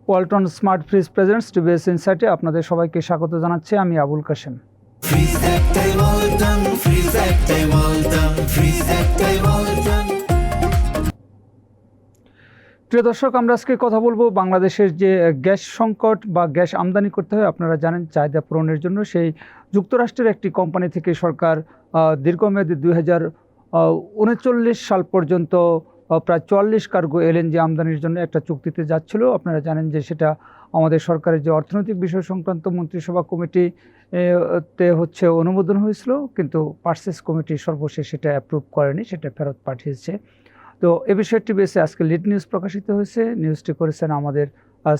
Walton smart fridge presents TVS ইনসাইটে আপনাদের সবাইকে স্বাগত জানাচ্ছি। আমি আবুল কাশেম। প্রিয় দর্শক, আমরা আজকে কথা বলবো বাংলাদেশের যে গ্যাস সংকট বা গ্যাস আমদানি করতে হয়, আপনারা জানেন চাহিদা পূরণের জন্য সেই যুক্তরাষ্ট্রের একটি কোম্পানি থেকে সরকার দীর্ঘমেয়াদী 2039 সাল পর্যন্ত প্রায় 44 কার্গো এলএনজি আমদানির জন্য একটা চুক্তিতে যাচ্ছিল। আপনারা জানেন যে সেটা আমাদের সরকারের যে অর্থনৈতিক বিষয় সংক্রান্ত মন্ত্রিসভা কমিটি তে অনুমোদন হয়েছিল, কিন্তু পার্সেস কমিটি সর্বশেষ সেটা অ্যাপ্রুভ করেনি, সেটা ফেরত পাঠিয়েছে। তো এ বিষয়টি বেসে আজকে লিড নিউজ প্রকাশিত হয়েছে। নিউজটি করেছেন আমাদের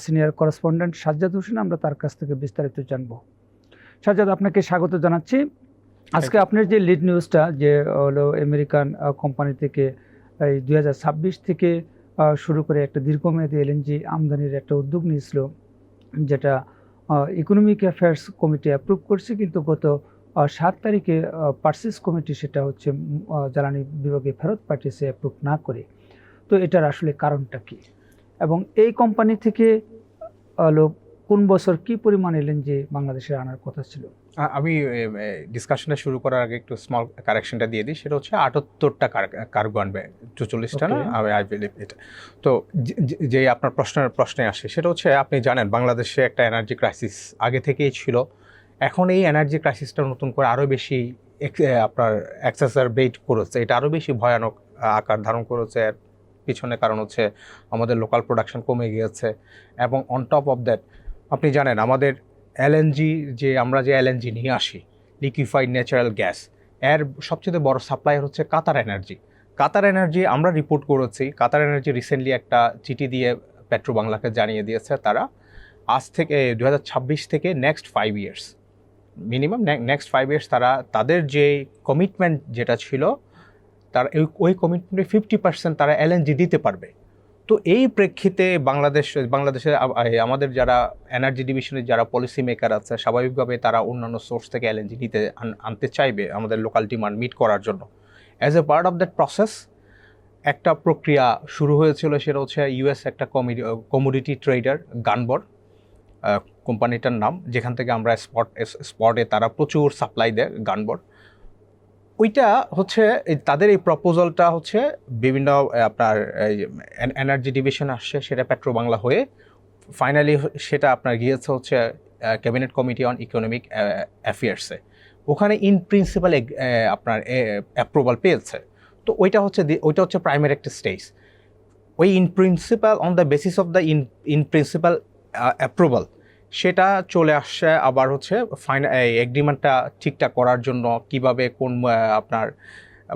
সিনিয়র করেসপন্ডেন্ট সাজ্জাদ হোসেন। আমরা তার কাছ থেকে বিস্তারিত জানব। সাজ্জাদ, আপনাকে স্বাগত জানাচ্ছি। আজকে আপনার যে লিড নিউজটা, যে হলো আমেরিকান কোম্পানি থেকে এই 2026 থেকে শুরু করে একটা দীর্ঘমেয়াদী এলএনজি আমদানির একটা উদ্যোগ নিয়েছিল, যেটা ইকোনমিক অ্যাফেয়ার্স কমিটি অ্যাপ্রুভ করছে, কিন্তু গত 7 তারিখে পার্সেস কমিটি সেটা জ্বালানি বিভাগে ফেরত পাঠিয়েছে অ্যাপ্রুভ না করে। তো এটার আসলে কারণটা কি, এবং এই কোম্পানি থেকে কোন বছর কি পরিমাণ এলএনজি বাংলাদেশে আনার কথা ছিল? আমি ডিসকাশনটা শুরু করার আগে একটু স্মল কারেকশনটা দিয়ে দিই। সেটা হচ্ছে 78টা কার্গো আনবে, 44টা না, আই বিলিভ এটা। তো যে আপনার প্রশ্নে আসে, সেটা হচ্ছে আপনি জানেন বাংলাদেশে একটা এনার্জি ক্রাইসিস আগে থেকেই ছিল। এখন এই এনার্জি ক্রাইসিসটা নতুন করে আরও বেশি আপনার এক্সাসারবেট করেছে, এটা আরও বেশি ভয়ানক আকার ধারণ করেছে। এর পিছনে কারণ হচ্ছে আমাদের লোকাল প্রোডাকশন কমে গিয়েছে, এবং অন টপ অফ দ্যাট আপনি জানেন আমাদের এলএনজি, আমরা যে এলএনজি নিয়ে আসি, লিকুইফাইড ন্যাচারাল গ্যাস, এর সবচেয়ে বড় সাপ্লায়ার হচ্ছে কাতার এনার্জি। কাতার এনার্জি আমরা রিপোর্ট করেছি, কাতার এনার্জি রিসেন্টলি একটা চিঠি দিয়ে পেট্রো বাংলাকে জানিয়ে দিয়েছে তারা আজ থেকে 2026 থেকে next 5 years, minimum next 5 years তারা তাদের যে কমিটমেন্ট যেটা ছিল, তার ওই কমিটমেন্টে 50% তারা এলএনজি দিতে পারবে। তো এই প্রেক্ষিতে বাংলাদেশে আমাদের যারা এনার্জি ডিভিশনের যারা পলিসি মেকার আছে, স্বাভাবিকভাবে তারা অন্যান্য সোর্স থেকে এলএনজি আনতে চাইবে আমাদের লোকাল ডিমান্ড মিট করার জন্য। As a part of that process একটা প্রক্রিয়া শুরু হয়েছিল, সেটা হচ্ছে ইউএস একটা কমোডিটি ট্রেডার গানবর কোম্পানিটার নাম, যেখান থেকে আমরা স্পটে তারা প্রচুর সাপ্লাই দেয় গানবর। ওইটা হচ্ছে তাদের এই প্রপোজালটা হচ্ছে বিভিন্ন আপনার এনার্জি ডিভিশন আসছে, সেটা পেট্রো বাংলা হয়ে ফাইনালি সেটা আপনার গিয়েছে হচ্ছে ক্যাবিনেট কমিটি অন ইকোনমিক অ্যাফেয়ার্সে। ওখানে ইন প্রিন্সিপাল আপনার অ্যাপ্রুভাল পেয়েছে। তো ওইটা হচ্ছে প্রাইমারি একটা স্টেজ। ওই in principal on the basis of the in principal approval সেটা চলে আসছে আবার হচ্ছে এগ্রিমেন্টটা ঠিকঠাক করার জন্য কিভাবে কোন আপনার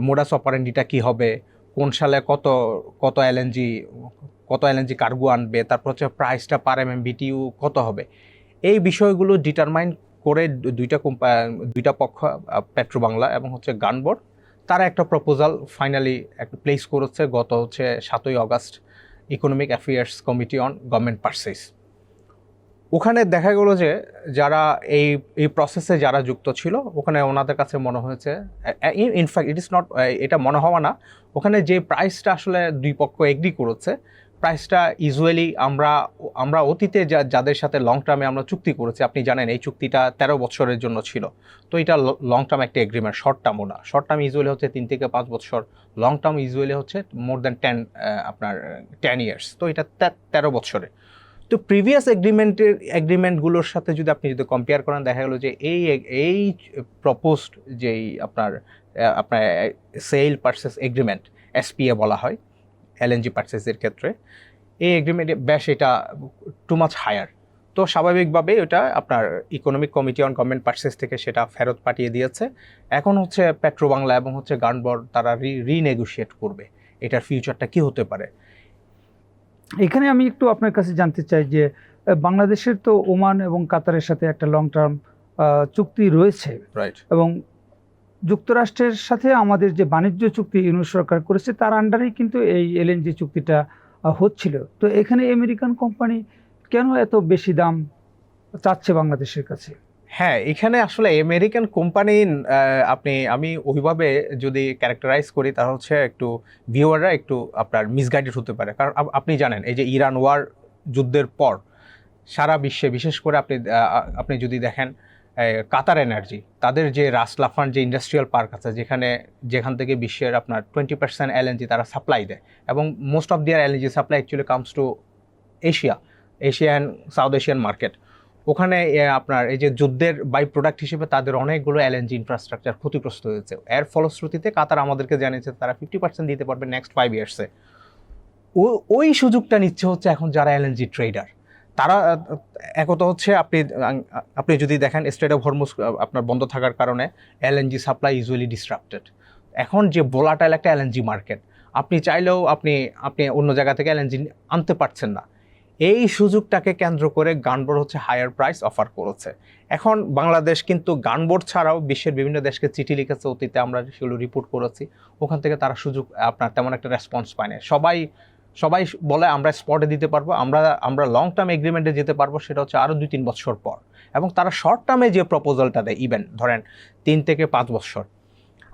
মোডাস অপারেন্ডিটা কি হবে, কোন সালে কত এলএনজি কার্গো আনবে, তারপর হচ্ছে প্রাইসটা পার এমএমবিটিইউ কত হবে, এই বিষয়গুলো ডিটারমাইন করে দুইটা পক্ষ পেট্রো বাংলা এবং হচ্ছে গানবর তারা একটা প্রপোজাল ফাইনালি একটা প্লেস করেছে গত 7ই August economic affairs committee on government purchase. ওখানে দেখা গেলো যে যারা এই প্রসেসে যারা যুক্ত ছিল, ওখানে ওনাদের কাছে মনে হয়েছে, ইনফ্যাক্ট ইট ইজ নট, এটা মনে হওয়া না, ওখানে যে প্রাইসটা আসলে দুই পক্ষ এগ্রি করেছে, প্রাইসটা ইউজুয়ালি আমরা অতীতে যাদের সাথে লং টার্মে আমরা চুক্তি করেছি, আপনি জানেন এই চুক্তিটা 13 বছরের জন্য ছিল। তো এটা লং টার্ম একটা এগ্রিমেন্ট, শর্ট টার্মও না। শর্ট টার্ম ইউজুয়ালি হচ্ছে 3 থেকে 5 বছর, লং টার্ম ইউজুয়ালি হচ্ছে মোর দ্যান 10 ইয়ার্স। তো এটা 13 বছরে। তো প্রিভিয়াস এগ্রিমেন্টগুলোর সাথে যদি আপনি কম্পেয়ার করেন, দেখা গেলো যে এই প্রপোজড যেই আপনার সেল পারচেস এগ্রিমেন্ট, এসপিএ বলা হয় এলএনজি পারচেসের ক্ষেত্রে, এই এগ্রিমেন্টে বেশ এটা টু মাচ হায়ার। তো স্বাভাবিকভাবে ওটা আপনার economic committee on government purchase থেকে সেটা ফেরত পাঠিয়ে দিয়েছে। এখন হচ্ছে পেট্রো বাংলা এবং হচ্ছে গানবর তারা রিনেগোশিয়েট করবে এটার ফিউচারটা কি হতে পারে। এখানে আমি একটু আপনার কাছে জানতে চাই যে বাংলাদেশের তো ওমান এবং কাতারের সাথে একটা লং টার্ম চুক্তি রয়েছে, রাইট, এবং যুক্তরাষ্ট্রের সাথে আমাদের যে বাণিজ্য চুক্তি ইউনিট সরকার করেছে তার আন্ডারেই কিন্তু এই এলএনজি চুক্তিটা হচ্ছিল। তো এখানে আমেরিকান কোম্পানি কেন এত বেশি দাম চাচ্ছে বাংলাদেশের কাছে? হ্যাঁ, এখানে আসলে আমেরিকান কোম্পানি আমি ওইভাবে যদি ক্যারেক্টারাইজ করি, তাহলে হচ্ছে একটু ভিউয়াররা একটু আপনার মিসগাইডেড হতে পারে। কারণ আপনি জানেন এই যে ইরান ওয়ার যুদ্ধের পর সারা বিশ্বে, বিশেষ করে আপনি যদি দেখেন কাতার এনার্জি, তাদের যে রাস লাফান যে ইন্ডাস্ট্রিয়াল পার্ক আছে, যেখান থেকে বিশ্বের আপনার 20% এলএনজি তারা সাপ্লাই দেয়, এবং মোস্ট অফ দিয়ার LNG supply actually comes to Asia and south Asian market. ওখানে আপনার এই যে যুদ্ধের বাই প্রোডাক্ট হিসেবে তাদের অনেকগুলো এলএনজি ইনফ্রাস্ট্রাকচার ক্ষতিগ্রস্ত হয়েছে। এর ফলশ্রুতিতে কাতার আমাদেরকে জানিয়েছে তারা 50% দিতে পারবে নেক্সট 5 ইয়ার্সে। ওই সুযোগটা নিচ্ছে হচ্ছে এখন যারা এলএনজি ট্রেডার, তারা একত হচ্ছে আপনি যদি দেখেন স্ট্রেট অফ হরমুজ আপনার বন্ধ থাকার কারণে এলএনজি সাপ্লাই ইউজুয়ালি ডিসরাপ্টেড। এখন যে ভোলাটাইল একটা এলএনজি মার্কেট, আপনি চাইলেও আপনি অন্য জায়গা থেকে এলএনজি আনতে পারছেন না। এই সুযোগটাকে কেন্দ্র করে গানবোর্ড হচ্ছে হায়ার প্রাইস অফার করেছে। এখন বাংলাদেশ কিন্তু গানবোর্ড ছাড়াও বিশ্বের বিভিন্ন দেশকে চিঠি লিখেছে, অতীতে আমরা সেগুলো রিপোর্ট করেছি, ওখান থেকে তারা সুযোগ আপনার তেমন একটা রেসপন্স পায় না। সবাই বলে আমরা স্পটে দিতে পারবো, আমরা লং টার্ম এগ্রিমেন্টে যেতে পারবো, সেটা হচ্ছে আরও 2-3 বছর পর। এবং তারা শর্ট টার্মে যে প্রপোজালটা দেয়, ইভেন ধরেন 3 থেকে 5 বছর,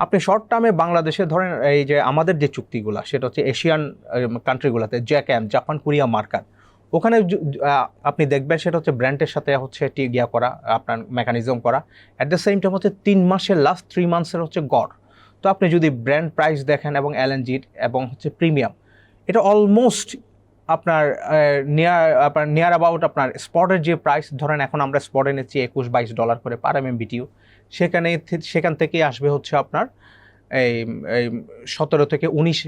আপনি শর্ট টার্মে বাংলাদেশে ধরেন এই যে আমাদের যে চুক্তিগুলো, সেটা হচ্ছে এশিয়ান কান্ট্রিগুলোতে জ্যাকএম, জাপান, কোরিয়া মার্কার, ওখানে আপনি দেখবেন সেটা হচ্ছে ব্র্যান্ডের সাথে হচ্ছে করা, আপনার মেকানিজম করা, অ্যাট দ্য সেম টাইম হচ্ছে 3 মাসের লাস্ট 3 মান্থসের হচ্ছে গড়। তো আপনি যদি ব্র্যান্ড প্রাইস দেখেন এবং এলএনজির এবং হচ্ছে প্রিমিয়াম, এটা অলমোস্ট আপনার নিয়ার অ্যাবাউট আপনার স্পটের যে প্রাইস, ধরেন এখন আমরা স্পটে নিচ্ছি $21-22 করে পার MMBTU, সেখান থেকে আসবে হচ্ছে আপনার এই 17 থেকে 19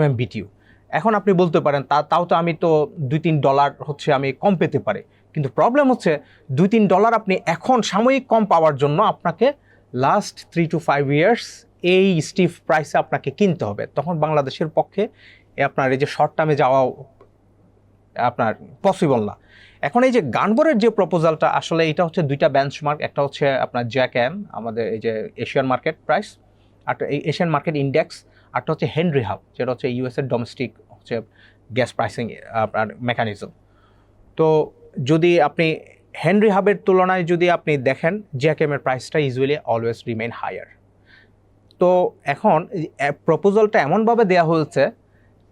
MMBTU। এখন আপনি বলতে পারেন তাও তো আমি তো $2-3 হচ্ছে আমি কম পেতে পারি, কিন্তু প্রবলেম হচ্ছে $2-3 আপনি এখন সাময়িক কম পাওয়ার জন্য আপনাকে লাস্ট 3 to 5 ইয়ার্স এই স্টিফ প্রাইসে আপনাকে কিনতে হবে। তখন বাংলাদেশের পক্ষে আপনার এই যে শর্ট টার্মে যাওয়া আপনার পসিবল না। এখন এই যে গানবোর্ডের যে প্রপোজালটা, আসলে এটা হচ্ছে 2টা বেঞ্চমার্ক, একটা হচ্ছে আপনার জ্যাকএম, আমাদের এই যে এশিয়ান মার্কেট প্রাইস, আর এই এশিয়ান মার্কেট ইন্ডেক্স, আরটা হচ্ছে হেনরি হাব, যেটা হচ্ছে ইউএসের ডোমেস্টিক হচ্ছে গ্যাস প্রাইসিং আপনার মেকানিজম। তো যদি আপনি হেনরি হাবের তুলনায় যদি আপনি দেখেন, জ্যাকএমের প্রাইসটা ইউজুয়ালি অলওয়েজ রিমেইন হায়ার। তো এখন প্রপোজালটা এমনভাবে দেওয়া হয়েছে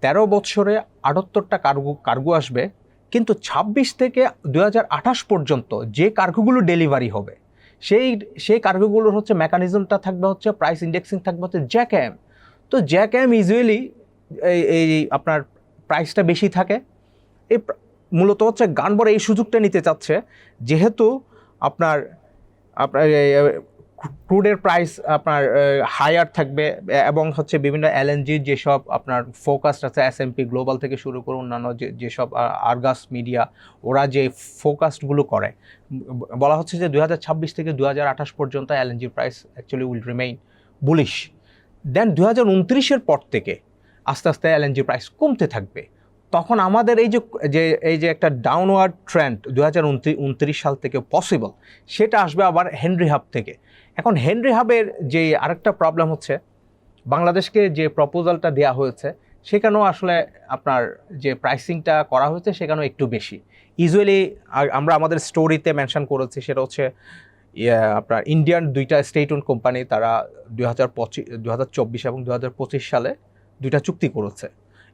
13 বছরে 78টা কার্গো আসবে, কিন্তু 26 থেকে 2028 পর্যন্ত যে কার্গোগুলো ডেলিভারি হবে সেই কার্গোগুলোর হচ্ছে মেকানিজমটা থাকবে হচ্ছে প্রাইস ইন্ডেক্সিং থাকবে হচ্ছে জ্যাকএম। তো জ্যাকএম ইউজুয়ালি এই আপনার প্রাইসটা বেশি থাকে। এই মূলত হচ্ছে গানবোর্ড এই সুযোগটা নিতে চাচ্ছে, যেহেতু আপনার ক্রুডের প্রাইস আপনার হায়ার থাকবে, এবং হচ্ছে বিভিন্ন এলএনজির যেসব আপনার ফোকাস আছে, S&P গ্লোবাল থেকে শুরু করে অন্যান্য যেসব আর্গাস মিডিয়া, ওরা যে ফোকাসগুলো করে, বলা হচ্ছে যে 2026 থেকে 2028 পর্যন্ত এলএনজির price actually will remain bullish. Then 2029-এর পর থেকে আস্তে আস্তে এলএনজির প্রাইস কমতে থাকবে। তখন আমাদের এই যে একটা ডাউনওয়ার্ড ট্রেন্ড 2029 সাল থেকে পসিবল, সেটা আসবে আবার হেনরি হাব থেকে। এখন হেনরি হাবের যে আরেকটা প্রবলেম হচ্ছে, বাংলাদেশকে যে প্রপোজালটা দেওয়া হয়েছে সেখানেও আসলে আপনার যে প্রাইসিংটা করা হয়েছে সেখানেও একটু বেশি। ইউজুয়ালি আমরা আমাদের স্টোরিতে মেনশন করেছি, সেটা হচ্ছে আপনার ইন্ডিয়ান 2টা স্টেট ওন কোম্পানি, তারা 2024 এবং 2025 সালে 2টা চুক্তি করেছে।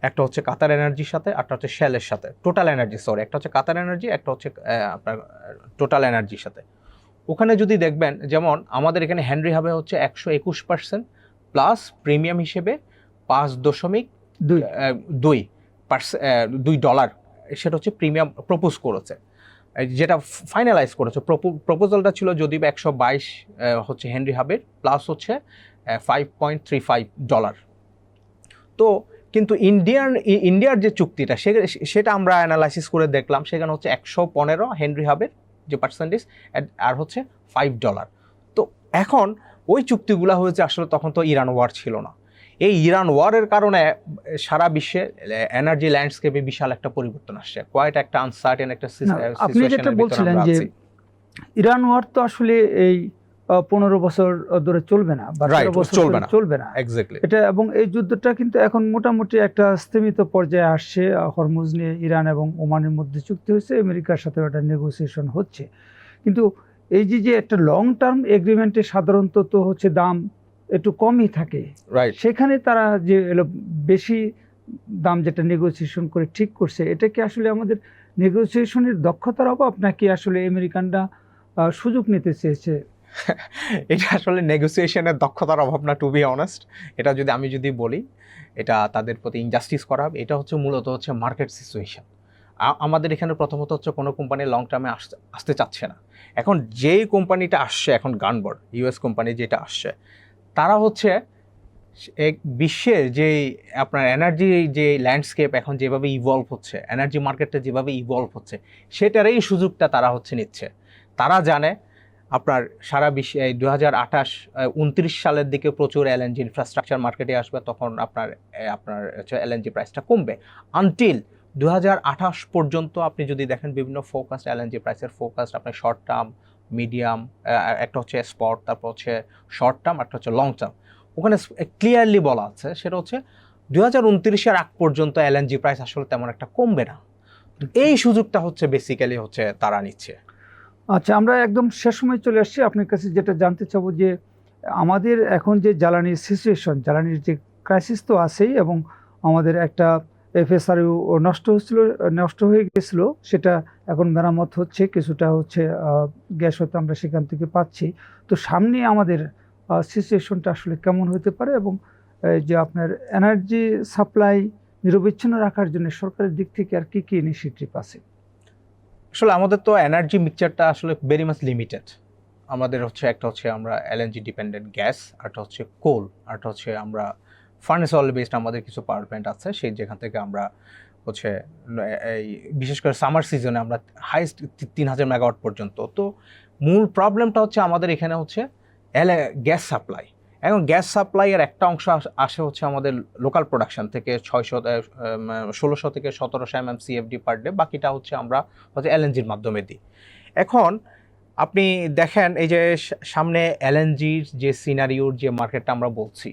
একটা হচ্ছে কাতার এনার্জির সাথে, একটা হচ্ছে শেলের সাথে, টোটাল এনার্জি, একটা হচ্ছে কাতার এনার্জি, একটা হচ্ছে আপনার টোটাল এনার্জির সাথে। ওখানে যদি দেখবেন, যেমন আমাদের এখানে হেনরি হাবে হচ্ছে 121% প্লাস প্রিমিয়াম হিসেবে $5.2, সেটা হচ্ছে প্রিমিয়াম প্রপোজ করেছে, যেটা ফাইনালাইজ করেছে। প্রপোজালটা ছিল যদি $122 হচ্ছে হেনরি হাবের, প্লাস হচ্ছে $5.35। তো কিন্তু ইন্ডিয়ার যে চুক্তিটা সেটা আমরা অ্যানালাইসিস করে দেখলাম, সেখানে হচ্ছে 115 হেনরি হাবের যে পার্সেন্টেজ, আর হচ্ছে $5। তো এখন ওই চুক্তিগুলো হয়েছে আসলে তখন তো ইরান ওয়ার ছিল না। এই ইরান ওয়ারের কারণে সারা বিশ্বে এনার্জি ল্যান্ডস্কেপে বিশাল একটা পরিবর্তন আসছে, কোয়াইট একটা আনসার্টেন একটা সিচুয়েশন। আপনি যেটা বলছিলেন যে ইরান ওয়ার তো আসলে এই 15 বছর ধরে চলবে না, বা 13 বছর চলবে না এক্স্যাক্টলি এটা, এবং এই যুদ্ধটা কিন্তু এখন মোটামুটি একটা স্থিমিত পর্যায়ে আসছে। হরমুজ নিয়ে ইরান এবং ওমানের মধ্যে চুক্তি হয়েছে, আমেরিকার সাথে একটা নেগোসিয়েশন হচ্ছে, কিন্তু এই যে একটা লং টার্ম এগ্রিমেন্টে সাধারণত তো হচ্ছে দাম একটু কমই থাকে, সেখানে তারা যে বেশি দাম যেটা নেগোসিয়েশন করে ঠিক করছে, এটা কি আসলে আমাদের নেগোসিয়েশনের দক্ষতার অভাব নাকি আসলে আমেরিকানরা সুযোগ নিতে চেয়েছে? এটা আসলে নেগোসিয়েশনের দক্ষতার অভাব না, টু বি অনেস্ট। এটা আমি যদি বলি, এটা তাদের প্রতি ইনজাস্টিস করা হবে। এটা হচ্ছে মূলত হচ্ছে মার্কেট সিচুয়েশন। আমাদের এখানে প্রথমত হচ্ছে কোনো কোম্পানি লং টার্মে আসতে চাচ্ছে না। এখন যেই কোম্পানিটা আসছে, এখন গানবর্ড ইউএস কোম্পানি যেটা আসছে, তারা হচ্ছে এক বিশ্বের যে আপনার এনার্জি যে ল্যান্ডস্কেপ এখন যেভাবে ইভলভ হচ্ছে, এনার্জি মার্কেটটা যেভাবে ইভলভ হচ্ছে, সেটারই সুযোগটা তারা হচ্ছে নিচ্ছে। তারা জানে আপনার সারা বিশ্বে 2028-29 সালের দিকে প্রচুর এলএনজি ইনফ্রাস্ট্রাকচার মার্কেটে আসবে, তখন আপনার হচ্ছে এলএনজি প্রাইসটা কমবে। আনটিল 2028 পর্যন্ত আপনি যদি দেখেন বিভিন্ন ফোকাসড এলএনজি প্রাইসের ফোকাসড আপনার শর্ট টার্ম, মিডিয়াম, একটা হচ্ছে স্পট, তারপর হচ্ছে শর্ট টার্ম, একটা হচ্ছে লং টার্ম। ওখানে ক্লিয়ারলি বলা আছে সেটা হচ্ছে 2029-এর আগ পর্যন্ত এলএনজি প্রাইস আসলে তেমন একটা কমবে না। এই সুযোগটা হচ্ছে বেসিক্যালি হচ্ছে তারা নিচ্ছে। আচ্ছা, আমরা একদম শেষ সময় চলে আসছি। আপনার কাছে যেটা জানতে চাবো যে আমাদের এখন যে জ্বালানির সিচুয়েশন, জ্বালানির যে ক্রাইসিস তো আছেই, এবং আমাদের একটা এফএসআরইউ নষ্ট হয়ে গেছিল, সেটা এখন মেরামত হচ্ছে, কিছুটা হচ্ছে গ্যাস হয়তো আমরা সেখান থেকে পাচ্ছি। তো সামনে আমাদের সিচুয়েশনটা আসলে কেমন হতে পারে, এবং যে আপনার এনার্জি সাপ্লাই নিরবিচ্ছিন্ন রাখার জন্য সরকারের দিক থেকে আর কি কি ইনিশিয়েটিভ আছে? আসলে আমাদের তো এনার্জি মিক্সচারটা আসলে ভেরি মাচ লিমিটেড। আমাদের হচ্ছে একটা হচ্ছে আমরা এলএনজি ডিপেন্ডেন্ট গ্যাস, আরটা হচ্ছে কোল, আরটা হচ্ছে আমরা ফার্নেস অয়েল বেসড আমাদের কিছু পাওয়ার প্ল্যান্ট আছে, সেই যেখান থেকে আমরা হচ্ছে এই বিশেষ করে সামার সিজনে আমরা হাইস্ট 3000 মেগাওয়াট পর্যন্ত। তো মূল প্রবলেমটা হচ্ছে আমাদের এখানে হচ্ছে গ্যাস সাপ্লাই। এখন গ্যাস সাপ্লাইয়ের একটা অংশ আসে হচ্ছে আমাদের লোকাল প্রোডাকশন থেকে 1600 থেকে 1700 MMCFD পার ডে, বাকিটা হচ্ছে আমরা হচ্ছে এলএনজির মাধ্যমে দিই। এখন আপনি দেখেন এই যে সামনে এলএনজির যে সিনারিওর যে মার্কেটটা আমরা বলছি,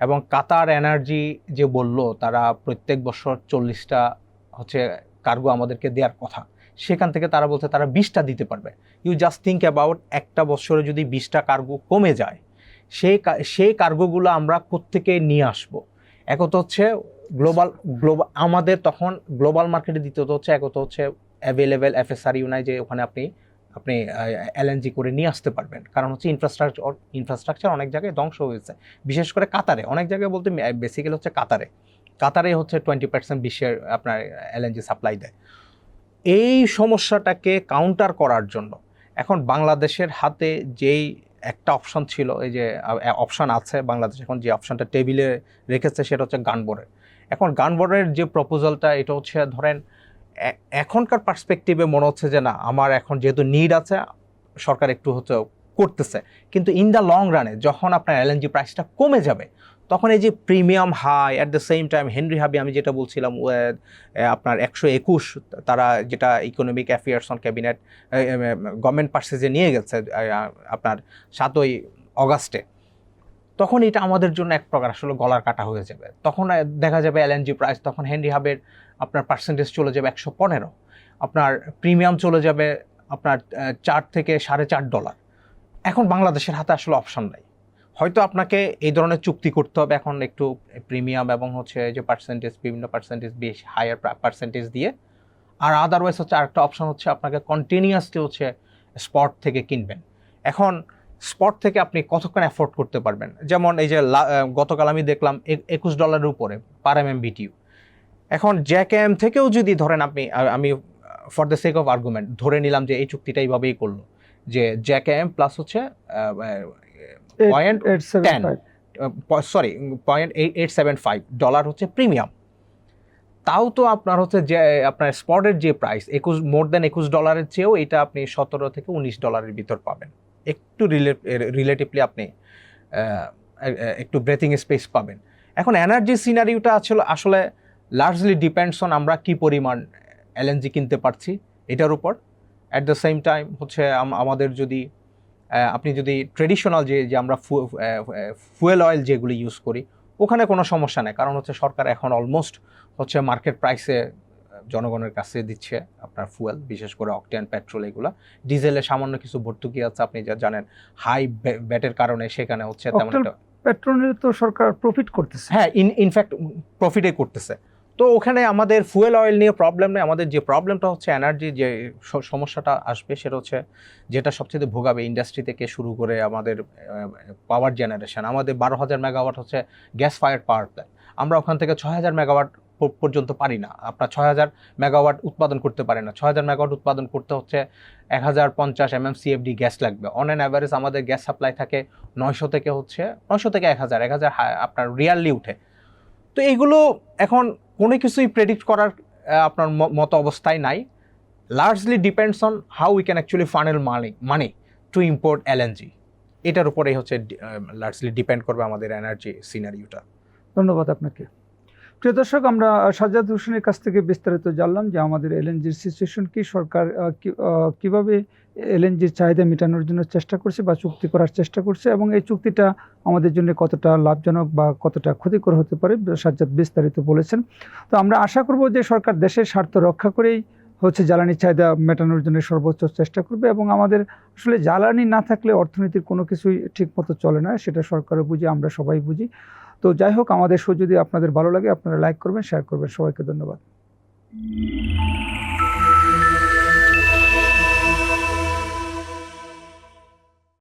এবং কাতার এনার্জি যে বলল তারা প্রত্যেক বছর 40টা হচ্ছে কার্গো আমাদেরকে দেওয়ার কথা, সেখান থেকে তারা বলছে তারা 20টা দিতে পারবে। ইউ জাস্ট থিঙ্ক অ্যাবাউট, একটা বছরে যদি 20টা কার্গো কমে যায়, সেই কার্গোগুলো আমরা কোত্থেকে নিয়ে আসবো? একত হচ্ছে গ্লোবাল আমাদের তখন গ্লোবাল মার্কেটে, দ্বিতীয়ত হচ্ছে একত হচ্ছে অ্যাভেলেবেল এফএসআরইউ নাই যে ওখানে আপনি এলএনজি করে নিয়ে আসতে পারবেন। কারণ হচ্ছে ইনফ্রাস্ট্রাকচার অনেক জায়গায় ধ্বংস হয়েছে, বিশেষ করে কাতারে, অনেক জায়গায় বলতে বেসিক্যালি হচ্ছে কাতারে হচ্ছে 20% বিশ্বের আপনার এলএনজি সাপ্লাই দেয়। এই সমস্যাটাকে কাউন্টার করার জন্য এখন বাংলাদেশের হাতে যেই একটা অপশন ছিল, এই যে অপশন আছে বাংলাদেশ এখন যে অপশনটা টেবিলে রেখেছে, সেটা হচ্ছে গানবোর্ডের। এখন গানবোর্ডের যে প্রপোজালটা, এটা হচ্ছে ধরেন এখনকার পার্সপেক্টিভে মনে হচ্ছে যে না, আমার এখন যেহেতু নিড আছে, সরকার একটু হচ্ছে করতেছে, কিন্তু ইন দ্য লং রানে যখন আপনার এলএনজি প্রাইসটা কমে যাবে, তখন এই যে premium high, at the same time হেনরি হাবি আমি যেটা বলছিলাম আপনার 121, তারা যেটা economic affairs on cabinet government পার্সেসে নিয়ে গেছে আপনার 7ই অগাস্টে, তখন এটা আমাদের জন্য এক প্রকার আসলে গলার কাটা হয়ে যাবে। তখন দেখা যাবে এলএনজি প্রাইস, তখন হেনরি হাবের আপনার পার্সেন্টেজ চলে যাবে 115, আপনার প্রিমিয়াম চলে যাবে আপনার $4 থেকে $4.5। এখন বাংলাদেশের হাতে আসলে অপশন নাই, হয়তো আপনাকে এই ধরনের চুক্তি করতে হবে এখন একটু প্রিমিয়াম এবং হচ্ছে যে পার্সেন্টেজ, বিভিন্ন পার্সেন্টেজ বেশি হায়ার পার্সেন্টেজ দিয়ে, আর আদারওয়াইজ হচ্ছে আরেকটা অপশন হচ্ছে আপনাকে কন্টিনিউয়াসলি হচ্ছে স্পট থেকে কিনবেন। এখন স্পট থেকে আপনি কতক্ষণ অ্যাফোর্ড করতে পারবেন? যেমন এই যে গতকাল আমি দেখলাম $21 উপরে পার MMBTU। এখন জ্যাকএম থেকেও যদি ধরেন আমি for the sake of argument ধরে নিলাম যে এই চুক্তিটা এইভাবেই করলো, যে জ্যাকএম প্লাস হচ্ছে $0.875 হচ্ছে প্রিমিয়াম, তাও তো আপনার হচ্ছে যে আপনার স্পটের যে প্রাইস মোর দেন $21 চেয়েও এটা আপনি $17 থেকে $19 ভিতর পাবেন। একটু রিলেটিভলি আপনি একটু ব্রেথিং স্পেস পাবেন। এখন এনার্জি সিনারিওটা আসলে লার্জলি ডিপেন্ডস অন আমরা কি পরিমাণ এলএনজি কিনতে পারছি এটার উপর। অ্যাট দ্য সেম টাইম হচ্ছে আমাদের যদি আপনি যদি ট্রেডিশনাল যে আমরা ফুয়েল অয়েল যেগুলি ইউজ করি, ওখানে কোনো সমস্যা নেই, কারণ হচ্ছে সরকার এখন অলমোস্ট হচ্ছে মার্কেট প্রাইসে জনগণের কাছে দিচ্ছে আপনার ফুয়েল, বিশেষ করে অকটেন পেট্রোল, এগুলো ডিজেলে সামান্য কিছু ভর্তুকি আছে, আপনি যা জানেন হাই ব্যাটের কারণে সেখানে হচ্ছে তেমন একটা পেট্রোলে তো সরকার প্রফিট করতেছে। হ্যাঁ, ইনফ্যাক্ট প্রফিটে করতেছে। তো তো ওখানে আমাদের ফুয়েল অয়েল নিয়ে প্রবলেম নেই, আমাদের যে প্রবলেমটা হচ্ছে এনার্জি যে সমস্যাটা আসবে সেটা হচ্ছে যেটা সবচেয়ে ভোগাবে ইন্ডাস্ট্রি থেকে শুরু করে আমাদের পাওয়ার জেনারেশন। আমাদের 12,000 মেগাওয়াট হচ্ছে গ্যাস ফায়ার্ড পাওয়ার প্ল্যান্ট, আমরা ওখান থেকে 6,000 মেগাওয়াট পর্যন্ত পারি না। আপনার 6,000 মেগাওয়াট উৎপাদন করতে পারে না। 6,000 মেগাওয়াট উৎপাদন করতে হচ্ছে 1050 MMCFD গ্যাস লাগবে। অন অ্যান অ্যাভারেজ আমাদের গ্যাস সাপ্লাই থাকে 900 থেকে 1000 আপনার রিয়ালি উঠে। তো এইগুলো এখন কোনো কিছুই প্রেডিক্ট করার আপনার মতো অবস্থায় নাই। Largely depends on how we can actually funnel money to import LNG। এটার উপরেই হচ্ছে লার্জলি ডিপেন্ড করবে আমাদের এনার্জি সিনারিওটা। ধন্যবাদ আপনাকে। প্রিয় দর্শক, আমরা সাজ্জাদ হোসেনের কাছ থেকে বিস্তারিত জানলাম যে আমাদের এলএনজির সিচুয়েশন কি, সরকার কিভাবে এলএনজির চাহিদা মেটানোর জন্য চেষ্টা করছে বা চুক্তি করার চেষ্টা করছে, এবং এই চুক্তিটা আমাদের জন্য কতটা লাভজনক বা কতটা ক্ষতিকর হতে পারে সাজ্জাদ বিস্তারিত বলেছেন। তো আমরা আশা করব যে সরকার দেশের স্বার্থ রক্ষা করেই হচ্ছে জ্বালানির চাহিদা মেটানোর জন্য সর্বোচ্চ চেষ্টা করবে, এবং আমাদের আসলে জ্বালানি না থাকলে অর্থনীতির কোনো কিছুই ঠিকমতো চলে না, সেটা সরকারও বুঝি, আমরা সবাই বুঝি। তো যাই হোক, আমাদের শো যদি আপনাদের ভালো লাগে আপনারা লাইক করবেন, শেয়ার করবেন। সবাইকে ধন্যবাদ।